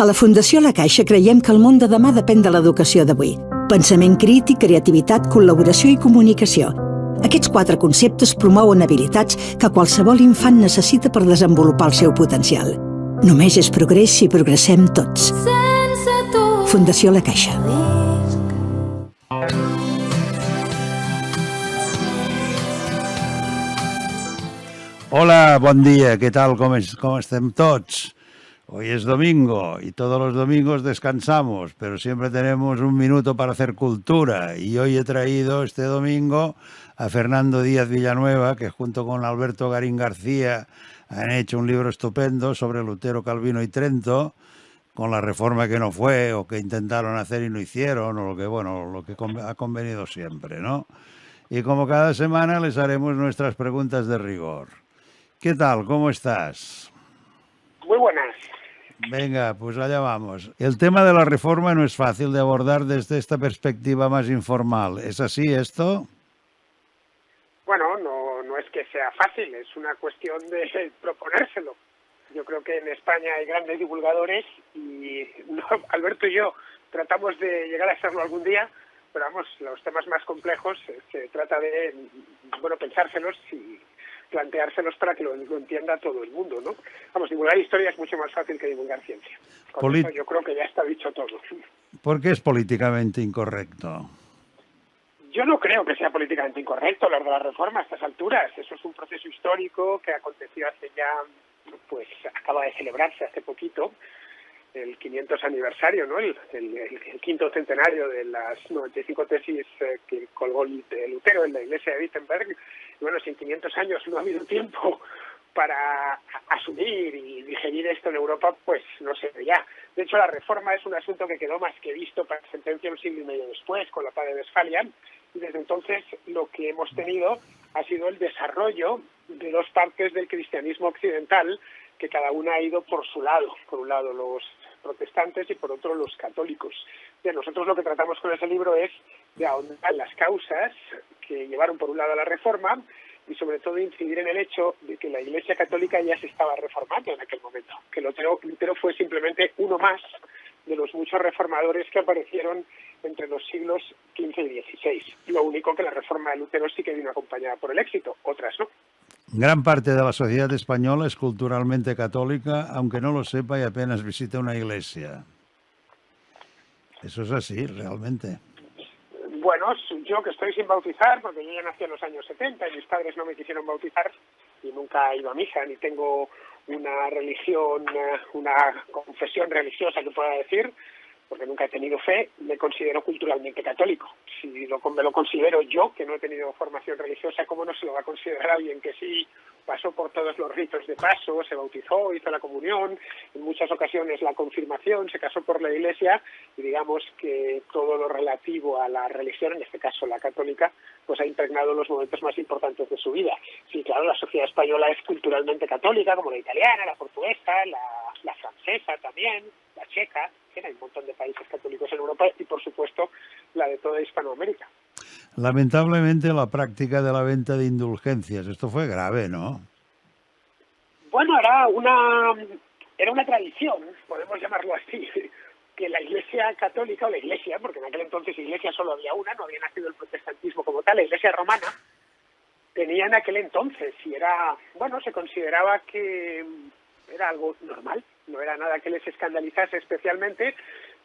A la Fundació La Caixa creiem que el món de demà depèn de l'educació d'avui. Pensament crític, creativitat, col·laboració i comunicació. Aquests 4 conceptes promouen habilitats que qualsevol infant necessita per desenvolupar el seu potencial. Només és progrés si progressem tots. Fundació La Caixa. Hola, buen día, ¿qué tal? ¿Cómo estén todos? Hoy es domingo y todos los domingos descansamos, pero siempre tenemos un minuto para hacer cultura. Y hoy he traído este domingo a Fernando Díaz Villanueva, que junto con Alberto Garín García han hecho un libro estupendo sobre Lutero, Calvino y Trento, con la reforma que no fue, o que intentaron hacer y no hicieron, o lo que ha convenido siempre, ¿no? Y como cada semana les haremos nuestras preguntas de rigor. ¿Qué tal? ¿Cómo estás? Muy buenas. Venga, pues allá vamos. El tema de la reforma no es fácil de abordar desde esta perspectiva más informal. ¿Es así esto? Bueno, no es que sea fácil, es una cuestión de proponérselo. Yo creo que en España hay grandes divulgadores y Alberto y yo tratamos de llegar a serlo algún día, pero vamos, los temas más complejos se trata de, pensárselos y planteárselos para que lo entienda todo el mundo, ¿no? Vamos, divulgar historia es mucho más fácil que divulgar ciencia. Con eso yo creo que ya está dicho todo. ¿Por qué es políticamente incorrecto? Yo no creo que sea políticamente incorrecto hablar de la reforma a estas alturas. Eso es un proceso histórico que aconteció hace ya, acaba de celebrarse hace poquito, el 500 aniversario, ¿no? El quinto centenario de las 95 tesis que colgó Lutero en la iglesia de Wittenberg. Y bueno, si en 500 años no ha habido tiempo para asumir y digerir esto en Europa, pues no sé ya. De hecho, la reforma es un asunto que quedó más que visto para sentencia un siglo y medio después, con la paz de Westfalia, y desde entonces lo que hemos tenido ha sido el desarrollo de 2 partes del cristianismo occidental, que cada una ha ido por su lado. Por un lado los protestantes y por otro los católicos. Bien, nosotros lo que tratamos con ese libro es de ahondar las causas que llevaron por un lado a la reforma y sobre todo incidir en el hecho de que la Iglesia Católica ya se estaba reformando en aquel momento, que Lutero fue simplemente uno más de los muchos reformadores que aparecieron entre los siglos XV y XVI. Lo único que la reforma de Lutero sí que vino acompañada por el éxito, otras no. Gran parte de la sociedad española es culturalmente católica, aunque no lo sepa y apenas visita una iglesia. ¿Eso es así, realmente? Bueno, yo que estoy sin bautizar, porque yo ya nací en los años 70 y mis padres no me quisieron bautizar y nunca he ido a misa, ni tengo una religión, una confesión religiosa que pueda decir, porque nunca he tenido fe, me considero culturalmente católico. Si me lo considero yo, que no he tenido formación religiosa, ¿cómo no se lo va a considerar alguien que sí pasó por todos los ritos de paso, se bautizó, hizo la comunión, en muchas ocasiones la confirmación, se casó por la iglesia, y digamos que todo lo relativo a la religión, en este caso la católica, pues ha impregnado los momentos más importantes de su vida. Sí, claro, la sociedad española es culturalmente católica, como la italiana, la portuguesa, la francesa también, la checa, hay un montón de países católicos en Europa y, por supuesto, la de toda Hispanoamérica. Lamentablemente, la práctica de la venta de indulgencias, esto fue grave, ¿no? Bueno, era una tradición, podemos llamarlo así, que la Iglesia Católica, o la Iglesia, porque en aquel entonces Iglesia solo había una, no había nacido el protestantismo como tal, la Iglesia romana, tenía en aquel entonces, y se consideraba que era algo normal, no era nada que les escandalizase especialmente,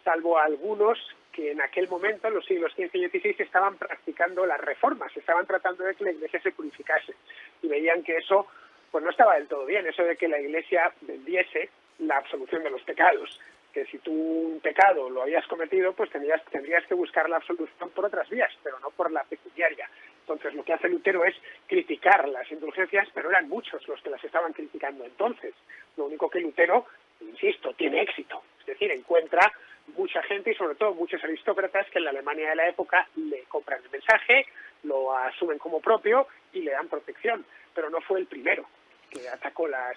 salvo algunos que en aquel momento, en los siglos XV y XVI, estaban practicando las reformas, estaban tratando de que la Iglesia se purificase, y veían que eso pues no estaba del todo bien, eso de que la Iglesia vendiese la absolución de los pecados, que si tú un pecado lo habías cometido, pues tendrías que buscar la absolución por otras vías, pero no por la pecuniaria. Entonces lo que hace Lutero es criticar las indulgencias, pero eran muchos los que las estaban criticando entonces. Lo único que Lutero, insisto, tiene éxito, es decir, encuentra mucha gente y sobre todo muchos aristócratas que en la Alemania de la época le compran el mensaje, lo asumen como propio y le dan protección, pero no fue el primero que atacó las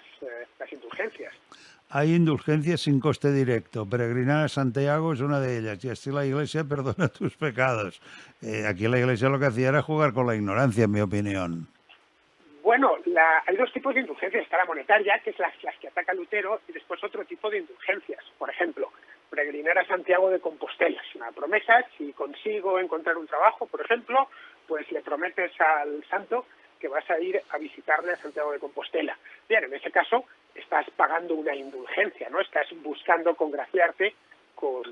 indulgencias. Hay indulgencias sin coste directo. Peregrinar a Santiago es una de ellas y así la Iglesia perdona tus pecados. Aquí la Iglesia lo que hacía era jugar con la ignorancia, en mi opinión. Bueno, hay 2 tipos de indulgencias. Está la monetaria, que es las que ataca Lutero, y después otro tipo de indulgencias. Por ejemplo, Santiago de Compostela. Es una promesa. Si consigo encontrar un trabajo, por ejemplo, pues le prometes al santo que vas a ir a visitarle a Santiago de Compostela. Bien, en ese caso estás pagando una indulgencia, ¿no? Estás buscando congraciarte con,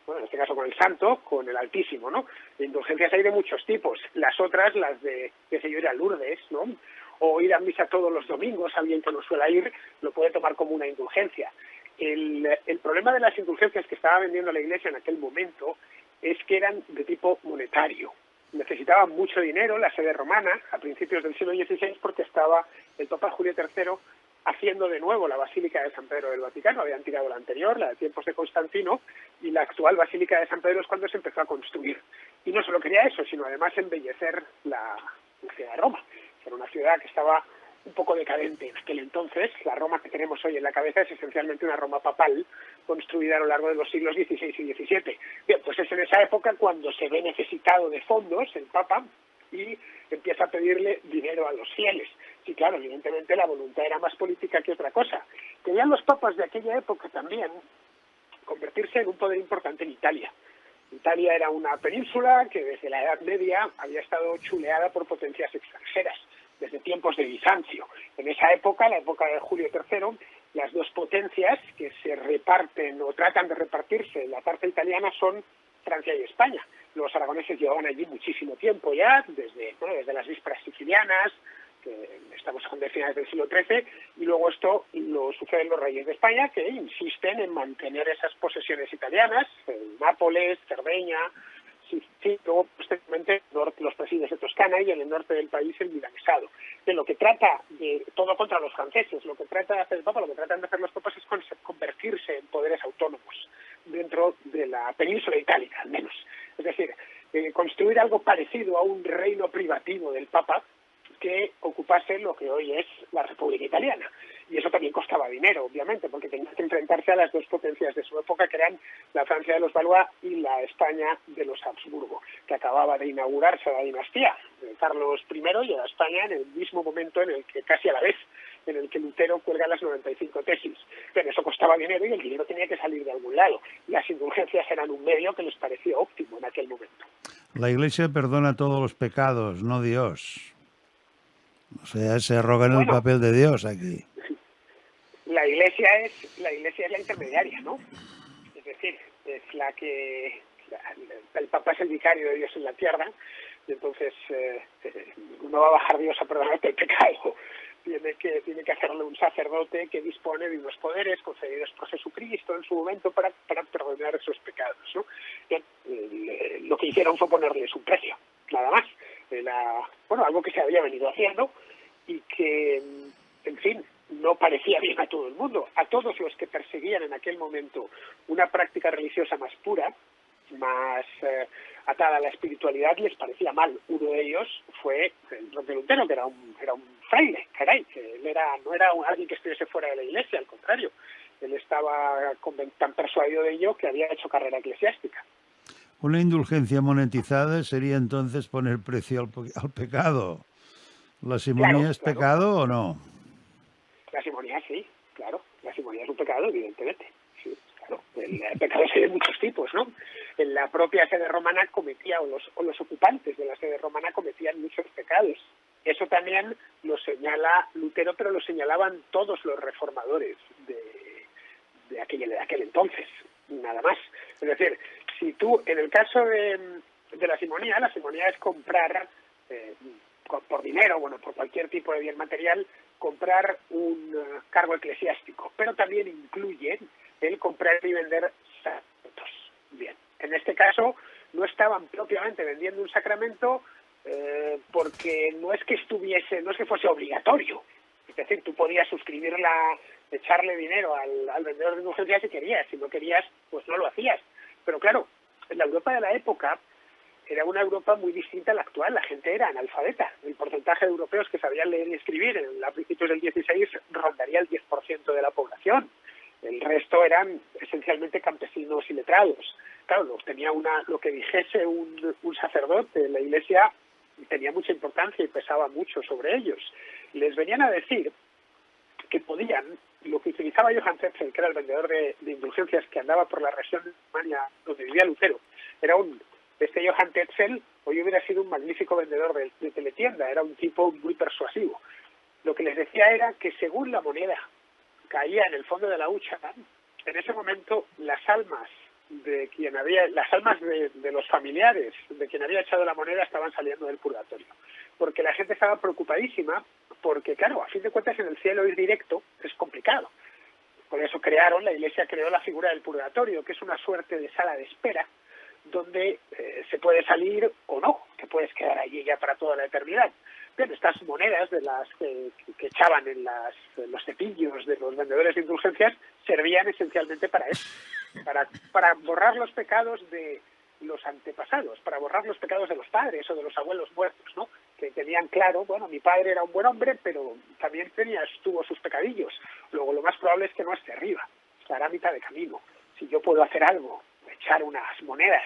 bueno, en este caso con el santo, con el Altísimo, ¿no? De indulgencias hay de muchos tipos. Las otras, las de, qué sé yo, ir a Lourdes, ¿no? O ir a misa todos los domingos, alguien que no suele ir lo puede tomar como una indulgencia. El problema de las indulgencias que estaba vendiendo la Iglesia en aquel momento es que eran de tipo monetario. Necesitaban mucho dinero la sede romana a principios del siglo XVI porque estaba el Papa Julio III haciendo de nuevo la Basílica de San Pedro del Vaticano. Habían tirado la anterior, la de tiempos de Constantino, y la actual Basílica de San Pedro es cuando se empezó a construir. Y no solo quería eso, sino además embellecer la ciudad de Roma. Era una ciudad que estaba un poco decadente en aquel entonces. La Roma que tenemos hoy en la cabeza es esencialmente una Roma papal construida a lo largo de los siglos XVI y XVII. Bien, pues es en esa época cuando se ve necesitado de fondos el Papa y empieza a pedirle dinero a los fieles. Sí, claro, evidentemente la voluntad era más política que otra cosa. Querían los papas de aquella época también convertirse en un poder importante en Italia. Italia era una península que desde la Edad Media había estado chuleada por potencias extranjeras, desde tiempos de Bizancio. En esa época, la época de Julio III, las dos potencias que se reparten o tratan de repartirse la tarta italiana son Francia y España. Los aragoneses llevaban allí muchísimo tiempo ya, desde las vísperas sicilianas, que estamos hablando de finales del siglo XIII, y luego esto lo suceden los reyes de España, que insisten en mantener esas posesiones italianas, Nápoles, Cerdeña, luego posteriormente los presidios de Toscana y en el norte del país el milanesado. De lo que trata de todo contra los franceses, lo que trata de hacer el Papa, lo que tratan de hacer los papas es convertirse en poderes autónomos dentro de la península itálica, al menos. Es decir, construir algo parecido a un reino privativo del Papa que ocupase lo que hoy es la República Italiana. Y eso también costaba dinero, obviamente, porque tenía que enfrentarse a las dos potencias de su época, que eran la Francia de los Valois y la España de los Habsburgo, que acababa de inaugurarse la dinastía de Carlos I y a España en el mismo momento en el que, casi a la vez, en el que Lutero cuelga las 95 tesis. Pero eso costaba dinero y el dinero tenía que salir de algún lado. Las indulgencias eran un medio que les parecía óptimo en aquel momento. La Iglesia perdona todos los pecados, no Dios. O sea, se arroga en el papel de Dios aquí. La Iglesia es la intermediaria, ¿no? Es decir, es la que el Papa es el vicario de Dios en la tierra, y entonces no va a bajar Dios a perdonarte el pecado. Tiene que hacerlo un sacerdote que dispone de unos poderes concedidos por Jesucristo en su momento para perdonar esos pecados, ¿no? Lo que hicieron fue ponerles un precio, nada más. Algo que se había venido haciendo y que, en fin, no parecía bien a todo el mundo. A todos los que perseguían en aquel momento una práctica religiosa más pura, más atada a la espiritualidad, les parecía mal. Uno de ellos fue el Roque Lutero, que era un fraile, caray, que él no era alguien que estuviese fuera de la Iglesia, al contrario. Él estaba tan persuadido de ello que había hecho carrera eclesiástica. Una indulgencia monetizada sería entonces poner precio al pecado. ¿La simonía es pecado o no? La simonía sí, claro. La simonía es un pecado, evidentemente. Sí, claro. El pecado es de muchos tipos, ¿no? En la propia sede romana cometía, o los ocupantes de la sede romana cometían muchos pecados. Eso también lo señala Lutero, pero lo señalaban todos los reformadores de aquel entonces, nada más. Es decir, si tú, en el caso de la simonía es comprar por dinero, por cualquier tipo de bien material, comprar un cargo eclesiástico, pero también incluye el comprar y vender sacramentos. Bien, en este caso no estaban propiamente vendiendo un sacramento porque no es que fuese obligatorio. Es decir, tú podías echarle dinero al vendedor de indulgencias si querías. Si no querías, pues no lo hacías. Pero claro, en la Europa de la época era una Europa muy distinta a la actual. La gente era analfabeta. El porcentaje de europeos que sabían leer y escribir a principios del XVI rondaría el 10% de la población. El resto eran esencialmente campesinos y letrados. Claro, lo que dijese un sacerdote en la Iglesia tenía mucha importancia y pesaba mucho sobre ellos. Les venían a decir que podían lo que utilizaba Johann Tetzel, que era el vendedor de indulgencias que andaba por la región de Alemania donde vivía Lutero, este Johann Tetzel hoy hubiera sido un magnífico vendedor de teletienda, era un tipo muy persuasivo. Lo que les decía era que según la moneda caía en el fondo de la hucha, en ese momento las almas de los familiares de quien había echado la moneda estaban saliendo del purgatorio, porque la gente estaba preocupadísima, porque claro, a fin de cuentas en el cielo ir directo es complicado. Por eso la Iglesia creó la figura del purgatorio, que es una suerte de sala de espera donde se puede salir o no, que puedes quedar allí ya para toda la eternidad. Bien, estas monedas de las que echaban en los cepillos de los vendedores de indulgencias servían esencialmente para eso, para borrar los pecados de los antepasados, para borrar los pecados de los padres o de los abuelos muertos, ¿no? Que tenían claro, bueno, mi padre era un buen hombre, pero también tuvo sus pecadillos. Luego lo más probable es que no esté arriba, estará a mitad de camino. Si yo puedo hacer algo, echar unas monedas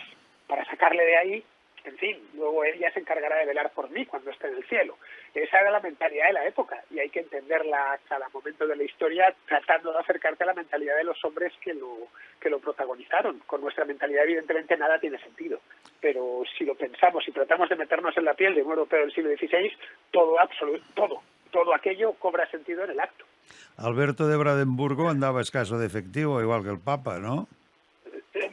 para sacarle de ahí, en fin, luego él ya se encargará de velar por mí cuando esté en el cielo. Esa era la mentalidad de la época y hay que entenderla a cada momento de la historia tratando de acercarte a la mentalidad de los hombres que lo protagonizaron. Con nuestra mentalidad evidentemente nada tiene sentido, pero si lo pensamos y tratamos de meternos en la piel de un europeo del siglo XVI, todo aquello cobra sentido en el acto. Alberto de Brandenburgo andaba escaso de efectivo, igual que el Papa, ¿no?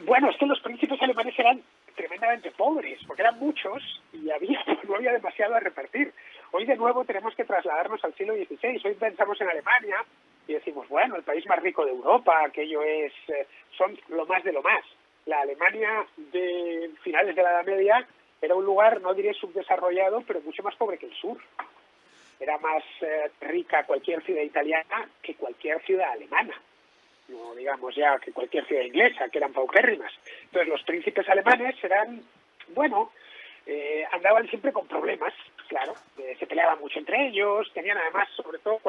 Bueno, es que los príncipes alemanes eran tremendamente pobres, porque eran muchos y no había demasiado a repartir. Hoy de nuevo tenemos que trasladarnos al siglo XVI. Hoy pensamos en Alemania y decimos, bueno, el país más rico de Europa, aquello son lo más de lo más. La Alemania de finales de la Edad Media era un lugar, no diré subdesarrollado, pero mucho más pobre que el sur. Era más rica cualquier ciudad italiana que cualquier ciudad alemana. No digamos ya que cualquier ciudad inglesa, que eran paupérrimas. Entonces los príncipes alemanes andaban siempre con problemas, claro, se peleaban mucho entre ellos, tenían además, sobre todo,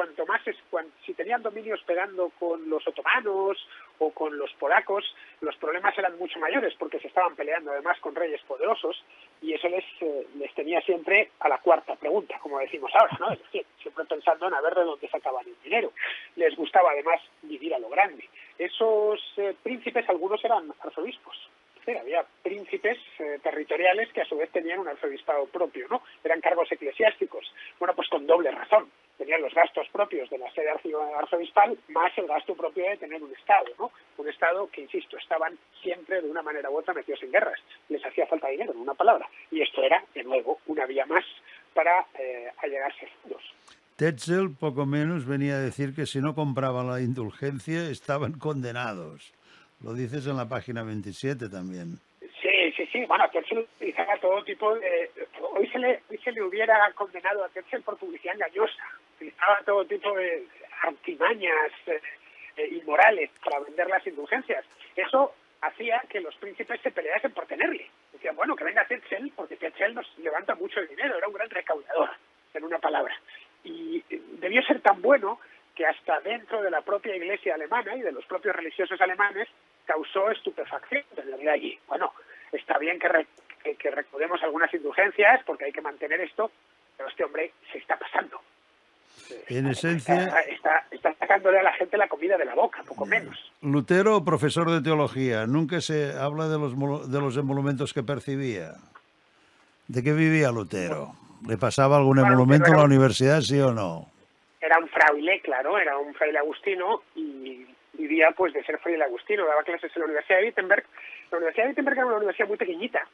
si tenían dominios pegando con los otomanos o con los polacos, los problemas eran mucho mayores porque se estaban peleando además con reyes poderosos y eso les tenía siempre a la cuarta pregunta, como decimos ahora, ¿no? Es decir, siempre pensando en a ver de dónde sacaban el dinero. Les gustaba además vivir a lo grande. Esos príncipes, algunos eran arzobispos. Había príncipes territoriales que a su vez tenían un arzobispado propio, ¿no? Eran cargos eclesiásticos. Bueno, pues con doble razón. Tenían los gastos propios de la sede arzobispal más el gasto propio de tener un Estado, ¿no? Un Estado que, insisto, estaban siempre de una manera u otra metidos en guerras. Les hacía falta dinero, en una palabra. Y esto era, de nuevo, una vía más para allegarse fondos. Tetzel, poco menos, venía a decir que si no compraban la indulgencia estaban condenados. Lo dices en la página 27 también. Sí. Bueno, a Tetzel utilizaba todo tipo de... Hoy se le hubiera condenado a Tetzel por publicidad engañosa. Utilizaba todo tipo de artimañas inmorales para vender las indulgencias. Eso hacía que los príncipes se peleasen por tenerle. Decían, bueno, que venga Tetzel, porque Tetzel nos levanta mucho dinero, era un gran recaudador, en una palabra. Y debió ser tan bueno que hasta dentro de la propia iglesia alemana y de los propios religiosos alemanes causó estupefacción tenerle allí. Bueno, está bien que recaudemos algunas indulgencias porque hay que mantener esto, pero este hombre se está pasando. En esencia... Está sacándole a la gente la comida de la boca, poco menos. Lutero, profesor de teología, nunca se habla de los emolumentos que percibía. ¿De qué vivía Lutero? ¿Le pasaba algún emolumento en la universidad, sí o no? Era un fraile, claro, era un fraile agustino y vivía pues de ser fraile agustino, daba clases en la Universidad de Wittenberg. La Universidad de Wittenberg era una universidad muy pequeñita,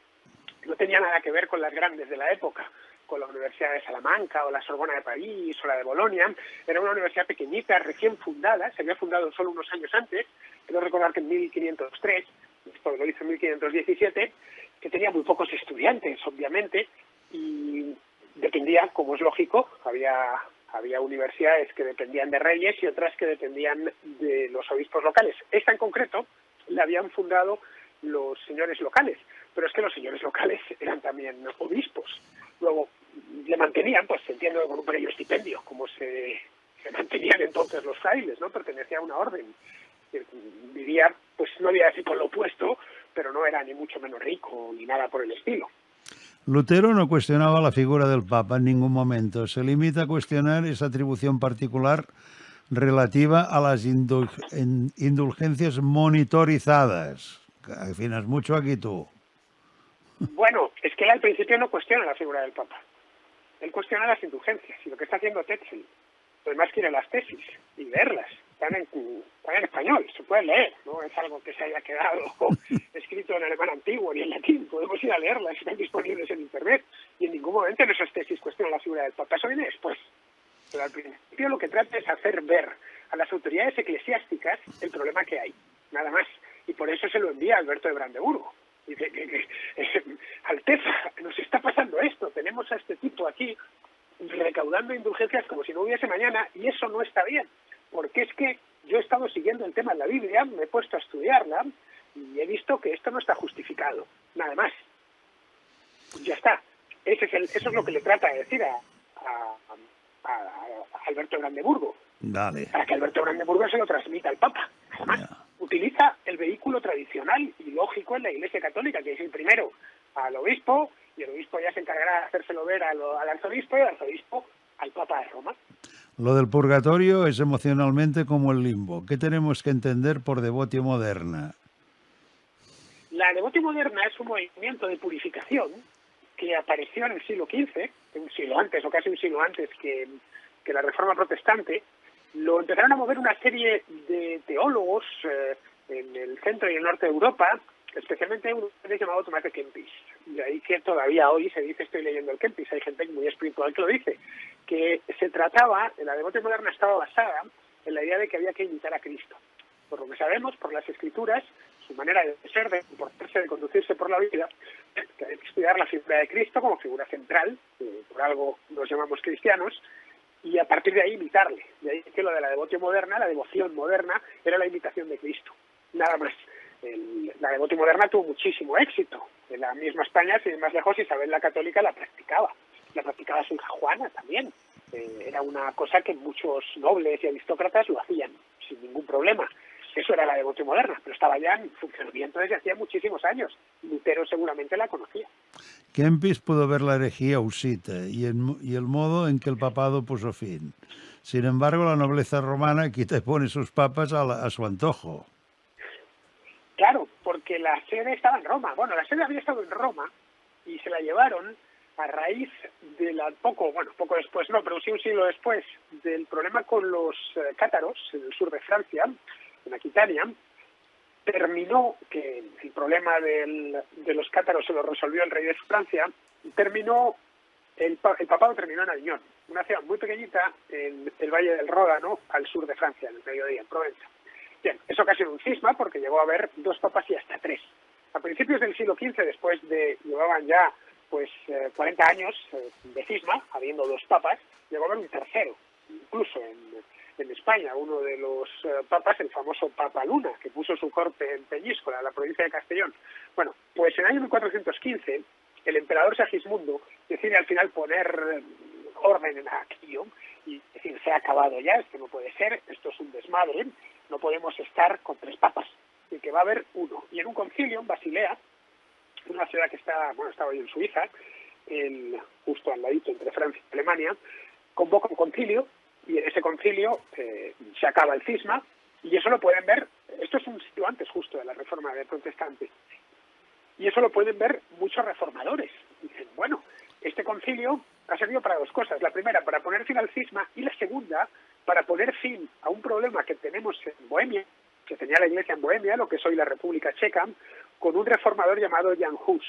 no tenía nada que ver con las grandes de la época, con la Universidad de Salamanca o la Sorbona de París o la de Bolonia. Era una universidad pequeñita, recién fundada, se había fundado solo unos años antes, quiero recordar que en 1503, esto lo hizo en 1517, que tenía muy pocos estudiantes, obviamente, y dependía, como es lógico, había universidades que dependían de reyes y otras que dependían de los obispos locales. Esta en concreto la habían fundado los señores locales, pero es que los señores locales eran también obispos. Luego le mantenían, pues entiendo, con un pequeño estipendio, como se mantenían entonces los frailes, ¿no? Pertenecía a una orden. Vivía, pues no voy a decir con lo opuesto, pero no era ni mucho menos rico ni nada por el estilo. Lutero no cuestionaba la figura del Papa en ningún momento. Se limita a cuestionar esa atribución particular relativa a las indulgencias monitorizadas. Afinas mucho aquí tú. Bueno, es que él al principio no cuestiona la figura del Papa. Él cuestiona las indulgencias y lo que está haciendo Tetzel. Además quiere las tesis y leerlas. Están en español, se pueden leer, no es algo que se haya quedado escrito en alemán antiguo ni en latín. Podemos ir a leerlas, están disponibles en internet y en ningún momento en esas tesis cuestionan la figura del Papa. Eso viene después. Pero al principio lo que trata es hacer ver a las autoridades eclesiásticas el problema que hay, nada más. Y por eso se lo envía a Alberto de Brandeburgo. Dice que Alteza, nos está pasando esto, tenemos a este tipo aquí recaudando indulgencias como si no hubiese mañana, y eso no está bien, porque es que yo he estado siguiendo el tema en la Biblia, me he puesto a estudiarla y he visto que esto no está justificado, nada más. Ya está. Eso es lo que le trata de decir a Alberto de Brandeburgo. Dale. Para que Alberto de Brandeburgo se lo transmita al Papa. Además, utiliza el vehículo tradicional y lógico en la Iglesia Católica, que es el primero al obispo, y el obispo ya se encargará de hacérselo ver al arzobispo, y el arzobispo al Papa de Roma. Lo del purgatorio es emocionalmente como el limbo. ¿Qué tenemos que entender por devotio moderna? La devotio moderna es un movimiento de purificación que apareció en el siglo XV, un siglo antes, o casi un siglo antes que la Reforma Protestante. Lo empezaron a mover una serie de teólogos en el centro y el norte de Europa, especialmente un llamado Tomás de Kempis. De ahí que todavía hoy se dice, estoy leyendo el Kempis, hay gente muy espiritual que lo dice, que se trataba, la devoción moderna estaba basada en la idea de que había que imitar a Cristo. Por lo que sabemos, por las escrituras, su manera de ser, de comportarse, de conducirse por la vida, que hay que estudiar la figura de Cristo como figura central, por algo nos llamamos cristianos, y a partir de ahí imitarle. De ahí que lo de la devoción moderna era la imitación de Cristo, nada más. La devoción moderna tuvo muchísimo éxito. En la misma España, sin ir más lejos, Isabel la Católica la practicaba su hija Juana también. Era una cosa que muchos nobles y aristócratas lo hacían sin ningún problema. Eso era la devoción moderna, pero estaba ya en funcionamiento desde hacía muchísimos años. Lutero seguramente la conocía. Kempis pudo ver la herejía husita y el modo en que el papado puso fin. Sin embargo, la nobleza romana quita y pone sus papas a su antojo. Claro, porque la sede estaba en Roma. Bueno, la sede había estado en Roma y se la llevaron a raíz de poco después, no, pero sí un siglo después, del problema con los cátaros en el sur de Francia, en Aquitania. Terminó, que el problema de los cátaros se lo resolvió el rey de Francia, el papado terminó en Aviñón, una ciudad muy pequeñita en el valle del Ródano, al sur de Francia, en el mediodía, en Provenza. Bien, eso ocasionó un cisma porque llegó a haber 2 papas y hasta 3. A principios del siglo XV, llevaban ya 40 años de cisma, habiendo 2 papas, llegó a haber un tercero, incluso en España, uno de los papas, el famoso Papa Luna, que puso su corte en Peñíscola, la provincia de Castellón. Bueno, pues en el año 1415, el emperador Segismundo decide al final poner orden en aquello y decir, se ha acabado ya, esto no puede ser, esto es un desmadre, no podemos estar con 3 papas, y que va a haber uno. Y en un concilio en Basilea, una ciudad que está hoy en Suiza, justo al ladito entre Francia y Alemania, convoca un concilio, y en ese concilio se acaba el cisma, y eso lo pueden ver, esto es un sitio antes justo de la reforma del protestante, y eso lo pueden ver muchos reformadores. Dicen, bueno, este concilio ha servido para 2 cosas. La primera, para poner fin al cisma, y la segunda, para poner fin a un problema que tenemos en Bohemia, que tenía la Iglesia en Bohemia, lo que es hoy la República Checa, con un reformador llamado Jan Hus,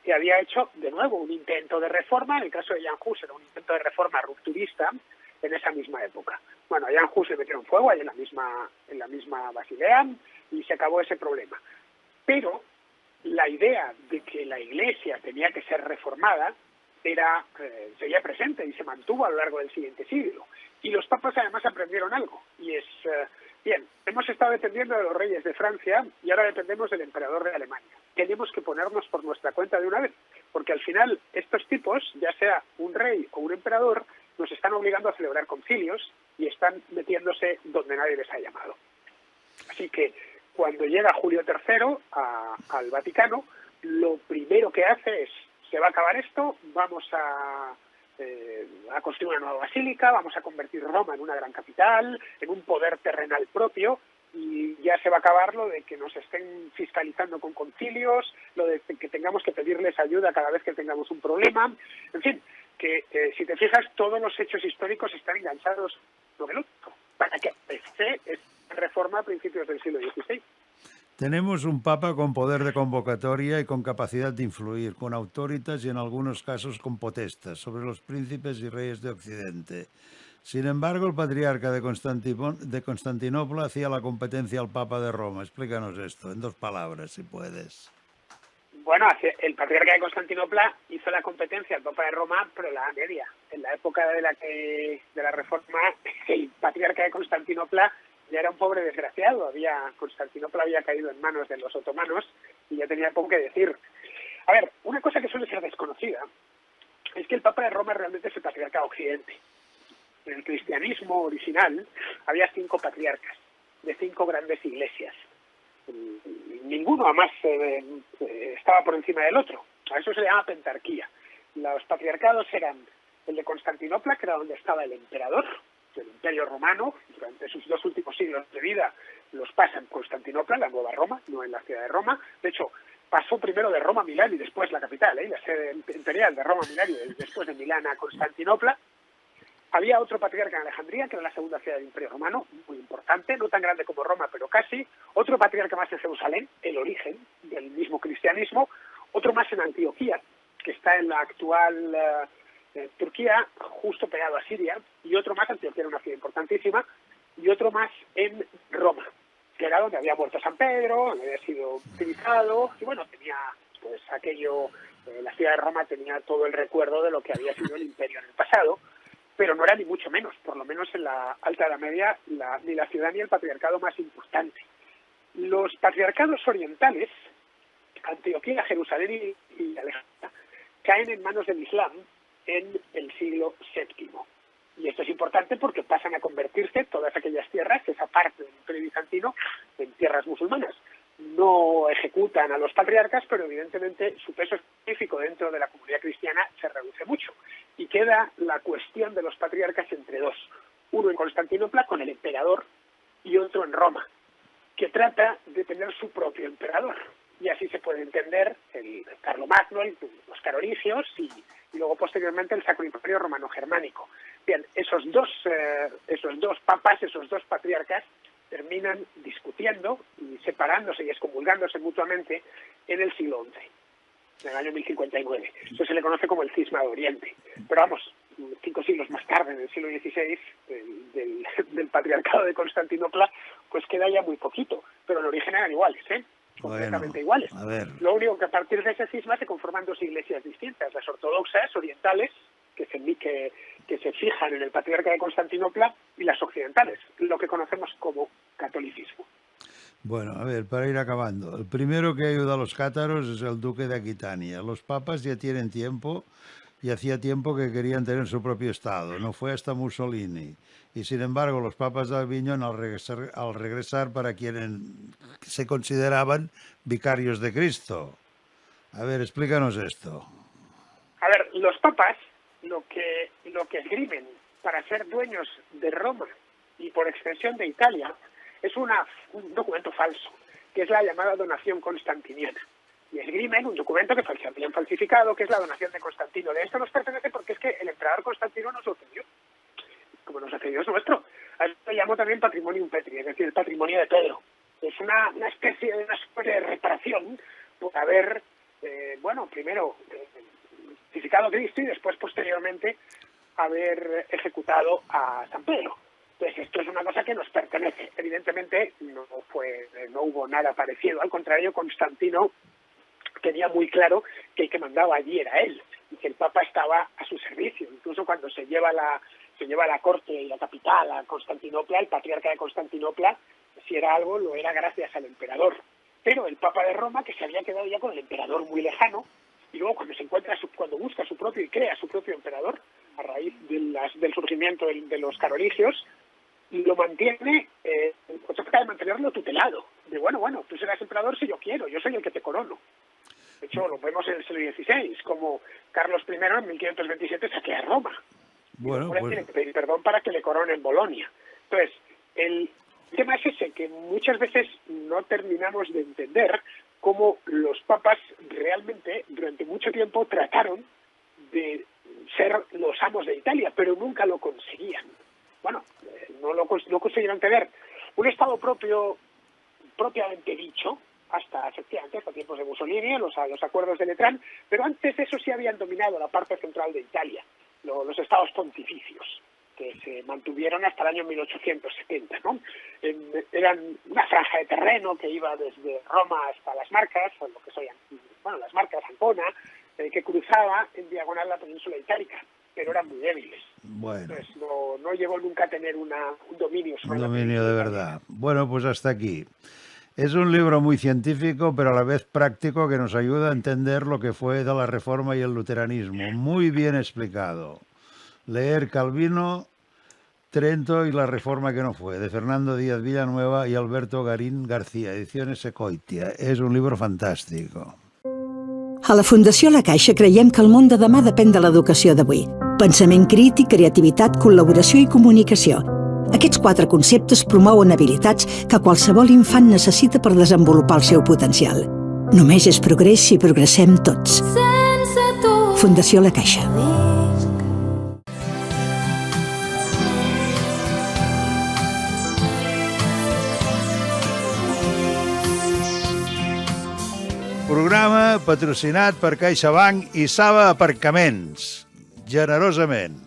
que había hecho de nuevo un intento de reforma. En el caso de Jan Hus era un intento de reforma rupturista en esa misma época. Bueno, a Jan Hus le metieron fuego ahí en la misma Basilea y se acabó ese problema. Pero la idea de que la Iglesia tenía que ser reformada seguía presente y se mantuvo a lo largo del siguiente siglo. Y los papas además aprendieron algo, y es, bien, hemos estado dependiendo de los reyes de Francia y ahora dependemos del emperador de Alemania. Tenemos que ponernos por nuestra cuenta de una vez, porque al final estos tipos, ya sea un rey o un emperador, nos están obligando a celebrar concilios y están metiéndose donde nadie les ha llamado. Así que cuando llega Julio III al Vaticano, lo primero que hace es, se va a acabar esto, vamos a a construir una nueva basílica, vamos a convertir Roma en una gran capital, en un poder terrenal propio, y ya se va a acabar lo de que nos estén fiscalizando con concilios, lo de que tengamos que pedirles ayuda cada vez que tengamos un problema, en fin, que si te fijas, todos los hechos históricos están enganchados uno del otro, para que empecé esta reforma a principios del siglo XVI. Tenemos un papa con poder de convocatoria y con capacidad de influir, con autoritas y en algunos casos con potestas sobre los príncipes y reyes de Occidente. Sin embargo, el patriarca de Constantinopla hacía la competencia al Papa de Roma. Explícanos esto, en 2 palabras, si puedes. Bueno, el patriarca de Constantinopla hizo la competencia al Papa de Roma, pero la media. En la época de la Reforma, el patriarca de Constantinopla ya era un pobre desgraciado. Constantinopla había caído en manos de los otomanos y ya tenía poco que decir. A ver, una cosa que suele ser desconocida es que el Papa de Roma realmente es el patriarca de Occidente. En el cristianismo original había 5 patriarcas de 5 grandes iglesias. Ninguno además estaba por encima del otro. A eso se le llama pentarquía. Los patriarcados eran el de Constantinopla, que era donde estaba el emperador del Imperio Romano. Durante sus 2 últimos siglos de vida los pasa en Constantinopla, la nueva Roma, no en la ciudad de Roma. De hecho, pasó primero de Roma a Milán y después la capital, la sede imperial de Roma a Milán y después de Milán a Constantinopla. Había otro patriarca en Alejandría, que era la segunda ciudad del Imperio Romano, muy importante, no tan grande como Roma, pero casi. Otro patriarca más en Jerusalén, el origen del mismo cristianismo. Otro más en Antioquía, que está en la actual Turquía, justo pegado a Siria. Y otro más, Antioquía era una ciudad importantísima. Y otro más en Roma, que era donde había muerto San Pedro, donde había sido utilizado. Y bueno, tenía pues aquello, la ciudad de Roma tenía todo el recuerdo de lo que había sido el imperio en el pasado. Pero no era ni mucho menos, por lo menos en la Alta Edad Media, ni la ciudad ni el patriarcado más importante. Los patriarcados orientales, Antioquía, Jerusalén y Alejandría, caen en manos del Islam en el siglo VII. Y esto es importante porque pasan a convertirse todas aquellas tierras, esa parte del Imperio Bizantino, en tierras musulmanas. No ejecutan a los patriarcas, pero evidentemente su peso específico dentro de la comunidad cristiana se reduce mucho. Y queda la cuestión de los patriarcas entre 2. Uno en Constantinopla con el emperador y otro en Roma, que trata de tener su propio emperador. Y así se puede entender el Carlomagno, los carolingios y luego posteriormente el Sacro Imperio Romano Germánico. Bien, esos dos papas, esos 2 patriarcas, terminan discutiendo y separándose y excomulgándose mutuamente en el siglo XI, en el año 1059. Eso se le conoce como el cisma de Oriente. Pero vamos, 5 siglos más tarde, en el siglo XVI, del patriarcado de Constantinopla, pues queda ya muy poquito. Pero en origen eran iguales, completamente iguales. A ver. Lo único que a partir de ese cisma se conforman 2 iglesias distintas, las ortodoxas, orientales, que se fijan en el patriarca de Constantinopla, y las occidentales, lo que conocemos como catolicismo. Bueno, a ver, para ir acabando. El primero que ayuda a los cátaros es el duque de Aquitania. Los papas ya tienen tiempo y hacía tiempo que querían tener su propio estado. No fue hasta Mussolini. Y sin embargo, los papas de Aviñón, al regresar para quienes se consideraban vicarios de Cristo. A ver, explícanos esto. A ver, los papas lo que esgrimen para ser dueños de Roma y por extensión de Italia es un documento falso, que es la llamada donación constantiniana. Y esgrimen un documento que habían falsificado, que es la donación de Constantino. De esto nos pertenece porque es que el emperador Constantino nos lo cedió. Como nos ha cedido es nuestro. A eso lo llamo también patrimonium Petri, es decir, el patrimonio de Pedro. Es una especie de reparación por haber, primero crucificado a Cristo y después, posteriormente, haber ejecutado a San Pedro. Entonces, esto es una cosa que nos pertenece. Evidentemente, no hubo nada parecido. Al contrario, Constantino tenía muy claro que el que mandaba allí era él y que el Papa estaba a su servicio. Incluso cuando se lleva la corte y la capital a Constantinopla, el patriarca de Constantinopla, si era algo, lo era gracias al emperador. Pero el Papa de Roma, que se había quedado ya con el emperador muy lejano, y luego cuando busca su propio y crea su propio emperador, a raíz del surgimiento de los carolingios, lo mantiene, trata de mantenerlo tutelado. De bueno, tú serás emperador si yo quiero, yo soy el que te corono. De hecho, lo vemos en el siglo XVI, como Carlos I en 1527 saquea Roma. Bueno, Ahora pues tiene que pedir perdón para que le coronen Bolonia. Entonces, el tema es ese, que muchas veces no terminamos de entender cómo los papas realmente durante mucho tiempo trataron de ser los amos de Italia, pero nunca lo conseguían. Bueno, no consiguieron tener un Estado propio propiamente dicho, hasta tiempos de Mussolini, los acuerdos de Letrán, pero antes de eso sí habían dominado la parte central de Italia, los estados pontificios, que se mantuvieron hasta el año 1870, ¿no? Eran una franja de terreno que iba desde Roma hasta las Marcas, o lo que son, las Marcas, Ancona, que cruzaba en diagonal la península itálica, pero eran muy débiles. bueno, Entonces, no llegó nunca a tener un dominio sobre un la dominio península de italiana. verdad. Bueno, pues hasta aquí. Es un libro muy científico, pero a la vez práctico, que nos ayuda a entender lo que fue de la Reforma y el luteranismo. Muy bien explicado. Leer Calvino, Trento y la Reforma que no fue, de Fernando Díaz Villanueva y Alberto Garín García, ediciones Secoitia. És un llibre fantàstic. A la Fundació La Caixa creiem que el món de demà depèn de l'educació d'avui. Pensament crític, creativitat, col·laboració i comunicació. Aquests 4 conceptes promouen habilitats que qualsevol infant necessita per desenvolupar el seu potencial. Només és progrés si progressem tots. Fundació La Caixa. Programa patrocinat per CaixaBank i Saba Aparcaments. Generosament.